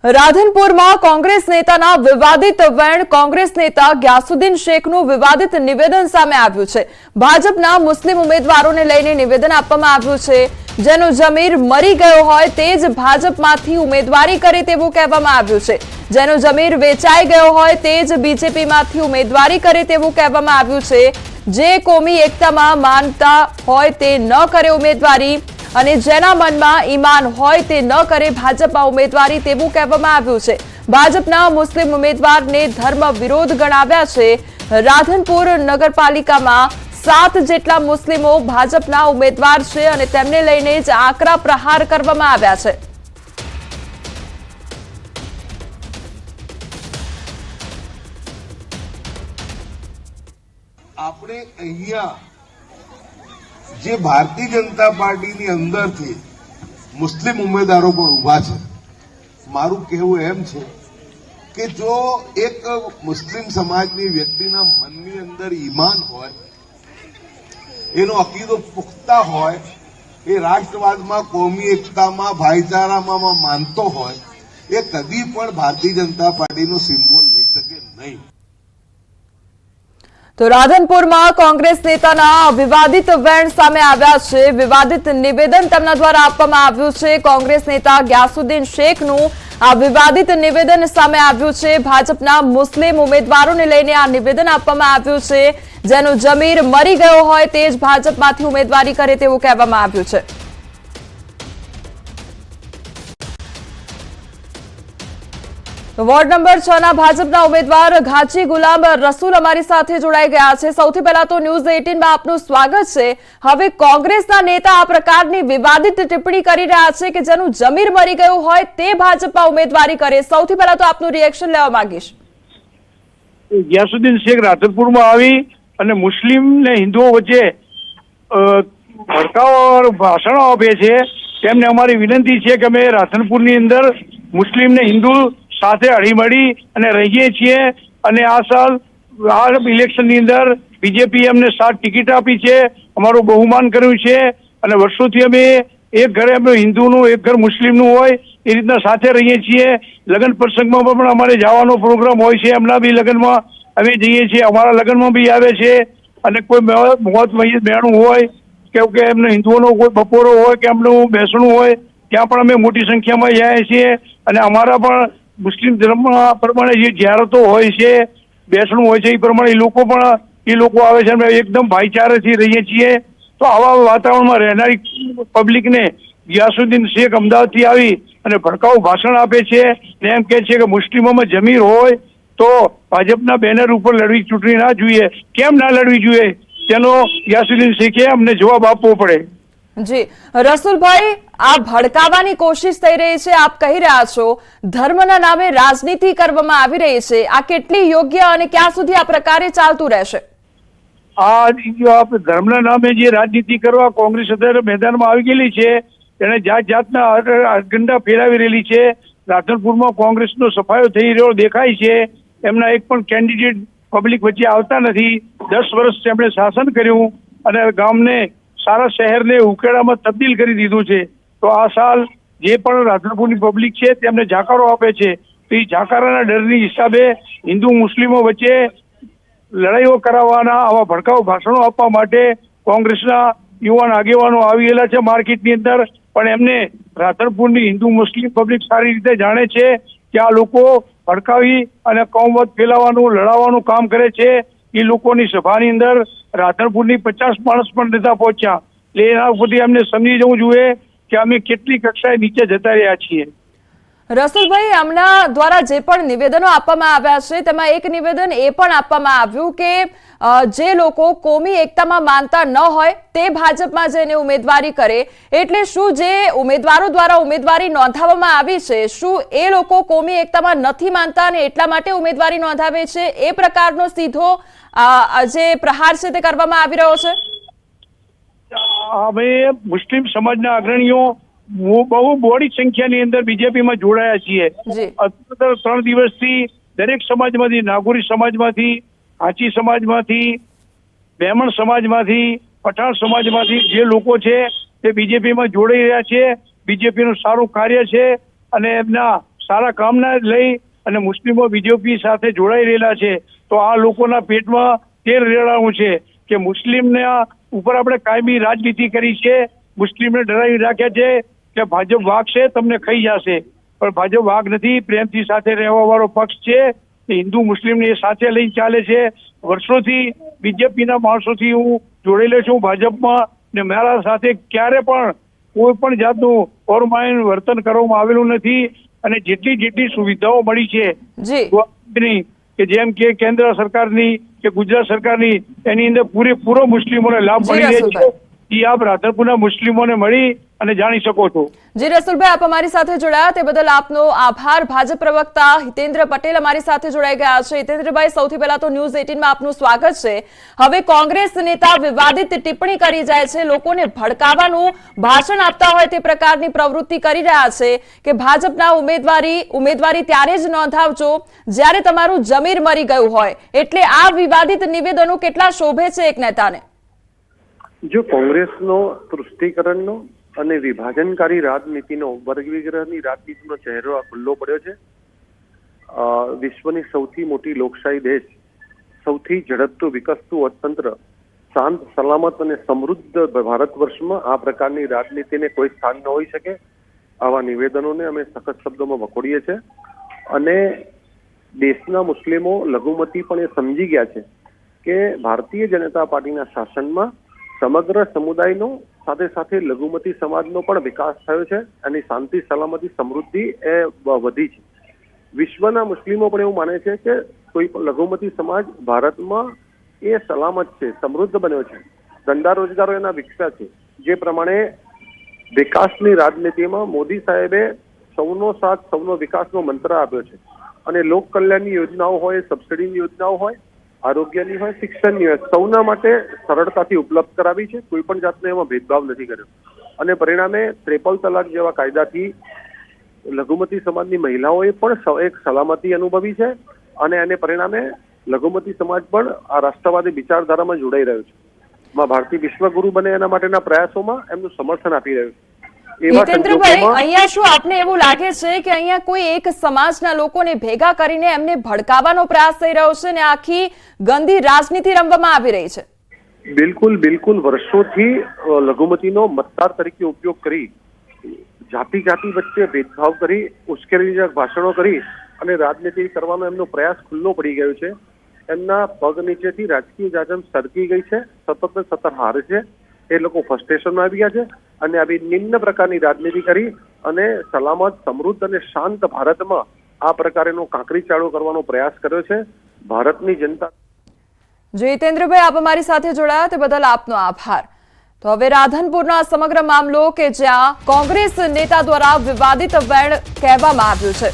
રાધનપુરમાં કોંગ્રેસ નેતાના વિવાદિત વેણ કોંગ્રેસ નેતા ગ્યાસુદ્દીન શેખનું વિવાદિત નિવેદન સામે આવ્યું છે। ભાજપના મુસ્લિમ ઉમેદવારોને લઈને નિવેદન આપવામાં આવ્યું છે, જેનો જમીર મરી ગયો હોય તે જ ભાજપમાંથી ઉમેદવારી કરે તેવું કહેવામાં આવ્યું છે। જેનો જમીર વેચાઈ ગયો હોય તે જ બીજેપીમાંથી ઉમેદવારી કરે તેવું કહેવામાં આવ્યું છે। જે કોમી એકતામાં માનતા હોય તે ન કરે ઉમેદવારી અને જેના મનમાં ઈમાન હોય તે ન કરે ભાજપમાં ઉમેદવારી તેવું કહેવામાં આવ્યું છે। ભાજપના મુસ્લિમ ઉમેદવારને ધર્મ વિરોધ ગણાવ્યા છે। રાધનપુર નગરપાલિકામાં 7 જેટલા મુસ્લિમો ભાજપના ઉમેદવાર છે અને તેમને લઈને જ આકરા પ્રહાર કરવામાં આવ્યા છે। આપણે અહીંયા જે ભારતીય જનતા પાર્ટીની અંદરથી મુસ્લિમ ઉમેદવારો પણ ઉભા છે। મારું કહેવું એમ છે કે જો એક મુસ્લિમ સમાજની વ્યક્તિના મનની અંદર ઈમાન હોય, એનો અકીદો પુખ્તા હોય, એ રાષ્ટ્રવાદમાં, કોમી એકતામાં, ભાઈચારામાં માનતો હોય, એ કદી પણ ભારતીય જનતા પાર્ટીનો સિમ્બોલ લઈ શકે નહીં। તો રાધનપુરમાં કોંગ્રેસ નેતાના વિવાદિત વેણ સામે આવ્યા છે। વિવાદિત નિવેદન તેમના દ્વારા આપવામાં આવ્યું છે। કોંગ્રેસ નેતા ગ્યાસુદ્દીન શેખનું આ વિવાદિત નિવેદન સામે આવ્યું છે। ભાજપના મુસ્લિમ ઉમેદવારોને લઈને આ નિવેદન આપવામાં આવ્યું છે, જેનો જમીર મરી ગયો હોય તે જ ભાજપમાંથી ઉમેદવારી કરે તેવું કહેવામાં આવ્યું છે। વોર્ડ નંબર 6 ના ભાજપના ઉમેદવાર ઘાચી ગુલામ રસૂલ અમારી સાથે જોડાઈ ગયા છે। સૌથી પહેલા તો ન્યૂઝ 18 માં આપનું સ્વાગત છે। હવે કોંગ્રેસના નેતા આ પ્રકારની વિવાદિત ટિપ્પણી કરી રહ્યા છે કે જેનું જમીર મરી ગયું હોય તે ભાજપમાં ઉમેદવારી કરે। સૌથી પહેલા તો આપનું રિએક્શન લેવા માંગીશ। ગ્યાસુદ્દીન શેખ રાધનપુરમાં આવી અને મુસ્લિમ ને હિન્દુઓ વચ્ચે ભડકાવા ભાષણો આપે છે। તેમને અમારી વિનંતી છે કે અમે રાધનપુરની અંદર મુસ્લિમ ને હિન્દુ સાથે હળીમળી અને રહીએ છીએ અને આ સાલ આ ઇલેક્શનની અંદર બીજેપી અમને 7 ટિકિટ આપી છે, અમારું બહુમાન કર્યું છે અને વર્ષોથી અમે એક ઘરે અમે હિન્દુનું એક ઘર મુસ્લિમનું હોય એ રીતના સાથે રહીએ છીએ। લગ્ન પ્રસંગમાં પણ અમારે જવાનો પ્રોગ્રામ હોય છે, એમના બી લગ્નમાં અમે જઈએ છીએ, અમારા લગ્નમાં બી આવે છે અને કોઈ મોત મેણું હોય કે એમને હિન્દુઓનો કોઈ બપોરો હોય કે એમનું બેસણું હોય ત્યાં પણ અમે મોટી સંખ્યામાં જઈએ છીએ અને અમારા પણ મુસ્લિમ ધર્મ પ્રમાણે જે જ્યારતો હોય છે, બેસણું હોય છે, એ પ્રમાણે એ લોકો આવે છે, અમે એકદમ ભાઈચારાથી રહીએ છીએ। તો આવા વાતાવરણમાં રહેનારી પબ્લિકને ગ્યાસુદ્દીન શેખ અમદાવાદથી આવી અને ભડકાઉ ભાષણ આપે છે ને એમ કહે છે કે મુસ્લિમોમાં જમીર હોય તો ભાજપના બેનર ઉપર લડવી ચૂંટણી ના જોઈએ। કેમ ના લડવી જોઈએ તેનો ગ્યાસુદ્દીન શેખે અમને જવાબ આપવો પડે। જી રસુલભાઈ, આ ભડકાવવાની કોશિશ થઈ રહી છે, આપ કહી રહ્યા છો ધર્મના નામે રાજનીતિ કરવામાં આવી રહી છે, આ કેટલી યોગ્ય અને ક્યાં સુધી આ પ્રકારે ચાલતું રહેશે? આ ધર્મના નામે જે રાજનીતિ કરવા કોંગ્રેસ અત્યારે મેદાનમાં આવી ગયેલી છે, એને જાતના અજંડા ફેલાવી રહેલી છે। રાધનપુરમાં કોંગ્રેસનો સફાયો થઈ રહ્યો દેખાય છે। એમના એક પણ કેન્ડિડેટ પબ્લિક વચ્ચે આવતા નથી। 10 વર્ષ તેમણે શાસન કર્યું અને ગામને સારા શહેરને ઉકેડામાં તબદીલ કરી દીધું છે। તો આ સાલ જે પણ રાધનપુરની પબ્લિક છે તેમને જાકારો આપે છે, તો એ જાકારાના ડરની હિસાબે હિન્દુ મુસ્લિમો વચ્ચે લડાઈઓ કરાવવાના આવા ભડકાઉ ભાષણો આપવા માટે કોંગ્રેસના યુવાન આગેવાનો આવી ગયેલા છે માર્કેટની અંદર, પણ એમને રાધનપુરની હિન્દુ મુસ્લિમ પબ્લિક સારી રીતે જાણે છે કે આ લોકો ભડકાવી અને કૌમવાદ ફેલાવવાનું લડાવવાનું કામ કરે છે। એ લોકોની સભાની અંદર રાધનપુરની 50 માણસ પણ નતા પહોંચ્યા, એટલે એના ઉપરથી એમને સમજી જવું જોઈએ કે અમે કેટલી કક્ષાએ નીચે જતા રહ્યા છીએ। રસુલભાઈ, આમના દ્વારા જે પણ નિવેદનો આપવામાં આવ્યા છે તેમાં એક નિવેદન એ પણ આપવામાં આવ્યું કે જે લોકો કોમી એકતામાં માનતા ન હોય તે ભાજપમાં જઈને ઉમેદવારી કરે, એટલે શું જે ઉમેદવારો દ્વારા ઉમેદવારી નોંધાવવામાં આવી છે શું એ લોકો કોમી એકતામાં નથી માનતા અને એટલા માટે ઉમેદવારી નોંધાવે છે? એ પ્રકારનો સીધો જે પ્રહાર છે તે કરવામાં આવી રહ્યો છે। અમે મુસ્લિમ સમાજના અગ્રણીઓ બહુ મોટી સંખ્યાની અંદર બીજેપીમાં જોડાયા છીએ। 3 દિવસથી દરેક સમાજમાંથી, નાગોરી સમાજમાંથી, હાચી સમાજમાંથી, બેમણ સમાજમાંથી, પઠાણ સમાજમાંથી જે લોકો છે તે બીજેપીમાં જોડાઈ રહ્યા છે। બીજેપીનું સારું કાર્ય છે અને એમના સારા કામને લઈ અને મુસ્લિમો બીજેપી સાથે જોડાઈ રહેલા છે, તો આ લોકોના પેટમાં તેલ રેડાવું છે કે મુસ્લિમને ઉપર આપણે કાયમી રાજનીતિ કરી છે, મુસ્લિમને ડરાવી રાખ્યા છે કે ભાજપ વાઘ છે, તમને ખાઈ જશે. પણ ભાજપ વાઘ નથી, પ્રેમથી સાથે રહેવા વાળો પક્ષ છે. હિન્દુ મુસ્લિમને એ સાથે લઈને ચાલે છે. વર્ષોથી બીજેપીના માણસોથી હું જોડેલો છું ભાજપમાં, ને મારા સાથે ક્યારે પણ કોઈ પણ જાતનું ઓરમાયન વર્તન કરવામાં આવેલું નથી. અને જેટલી સુવિધાઓ મળી છે કે જેમ કે કેન્દ્ર સરકારની કે ગુજરાત સરકારની, એની અંદર પૂરેપૂરો મુસ્લિમોને લાભ મળી રહે છે. એ આપ રાધનપુરના મુસ્લિમોને મળી અને જાણી શકો છો. જી રસુલભાઈ, આપ અમારી સાથે જોડાયા તે બદલ આપનો આભાર. ભાજપ પ્રવક્તા હિતેન્દ્ર પટેલ અમારી સાથે જોડાઈ ગયા છે. હિતેન્દ્રભાઈ, સૌથી પહેલા તો ન્યૂઝ 18 માં આપનું સ્વાગત છે. હવે કોંગ્રેસ નેતા વિવાદિત ટિપ્પણી કરી જાય છે, લોકોને ભડકાવવાનું ભાષણ આપતા હોય તે પ્રકારની પ્રવૃત્તિ કરી રહ્યા છે કે ભાજપના ઉમેદવારી ત્યારે જ નોંધાવજો જ્યારે તમારું જમીર મરી ગયું હોય. એટલે આ વિવાદિત નિવેદનો કેટલા શોભે છે એક નેતાને? જો કોંગ્રેસનો તૃષ્ટિકરણનો અને વિભાજનકારી રાજનીતિનો, વર્ગવિગ્રહની રાજનીતિનો ચહેરો આ ખુલ્લો પડ્યો છે. વિશ્વની સૌથી મોટી લોકશાહી દેશ, સૌથી ઝડપથી વિકસતું અર્થતંત્ર, શાંત, સલામત અને સમૃદ્ધ ભારત વર્ષમાં આ પ્રકારની રાજનીતિને કોઈ સ્થાન ન હોઈ શકે. આવા નિવેદનોને અમે સખત શબ્દોમાં વખોડીએ છીએ. અને દેશના મુસ્લિમો લઘુમતી પણ એ સમજી ગયા છે કે ભારતીય જનતા પાર્ટીના શાસનમાં સમગ્ર સમુદાયનો સાથે સાથે લઘુમતી સમાજનો પણ વિકાસ થયો છે અને શાંતિ, સલામતી, સમૃદ્ધિ એ વધી છે. વિશ્વના મુસ્લિમો પણ એવું માને છે કે કોઈ પણ લઘુમતી સમાજ ભારતમાં એ સલામત છે, સમૃદ્ધ બન્યો છે, ધંધા રોજગારો એના વિકસ્યા છે. જે પ્રમાણે વિકાસની રાજનીતિમાં મોદી સાહેબે સૌનો સાથ, સૌનો વિકાસનો મંત્ર આપ્યો છે. અને લોક કલ્યાણની યોજનાઓ હોય, સબસિડીની યોજનાઓ હોય, આરોગ્યની હોય, શિક્ષણની હોય, સૌના માટે સરળતાથી ઉપલબ્ધ કરાવી છે. કોઈ પણ જાતનો એમાં ભેદભાવ નથી કર્યો. અને પરિણામે ટ્રિપલ તલાક જેવા કાયદાથી લઘુમતી સમાજની મહિલાઓએ પણ એક સલામતી અનુભવી છે. અને એને પરિણામે લઘુમતી સમાજ પણ આ રાષ્ટ્રવાદી વિચારધારામાં જોડાઈ રહ્યો છે. ભારતી વિશ્વગુરુ બને એના માટેના પ્રયાસોમાં એમનું સમર્થન આપી રહ્યું છે. હિતેન્દ્રભાઈ, અહીંયા શું આપને એવું લાગે છે કે અહીંયા કોઈ એક સમાજના લોકોને ભેગા કરીને એમને ભડકાવવાનો પ્રયાસ થઈ રહ્યો છે ને આખી ગંદી રાજનીતિ રમવામાં આવી રહી છે? બિલકુલ વર્ષોથી લઘુમતીનો મતદાર તરીકે ઉપયોગ કરી, જાતિ વચ્ચે ભેદભાવ કરી, ઉશ્કેરણીજનક ભાષણો કરી અને રાજનીતિ કરવાનો એમનો પ્રયાસ ખુલ્લો પડી ગયો છે. એમના પગ નીચેથી રાજકીય જાજમ સરકી ગઈ છે, સતત હારે છે. એ લોકો ફ્રસ્ટ્રેશનમાં આવી ગયા છે અને આવી નિમ્ન પ્રકારની રાજનીતિ કરી અને સલામત, સમૃદ્ધ અને શાંત ભારતમાં આ પ્રકારનો કાંકરી ચાળો કરવાનો પ્રયાસ કર્યો છે ભારતની જનતા. જીતેન્દ્રભાઈ, આપ અમારી સાથે જોડાયા તે બદલ આપનો આભાર. તો હવે રાધનપુરનો સમગ્ર મામલો કે જ્યાં કોંગ્રેસ નેતા દ્વારા વિવાદિત વેણ કહેવામાં આવ્યું છે.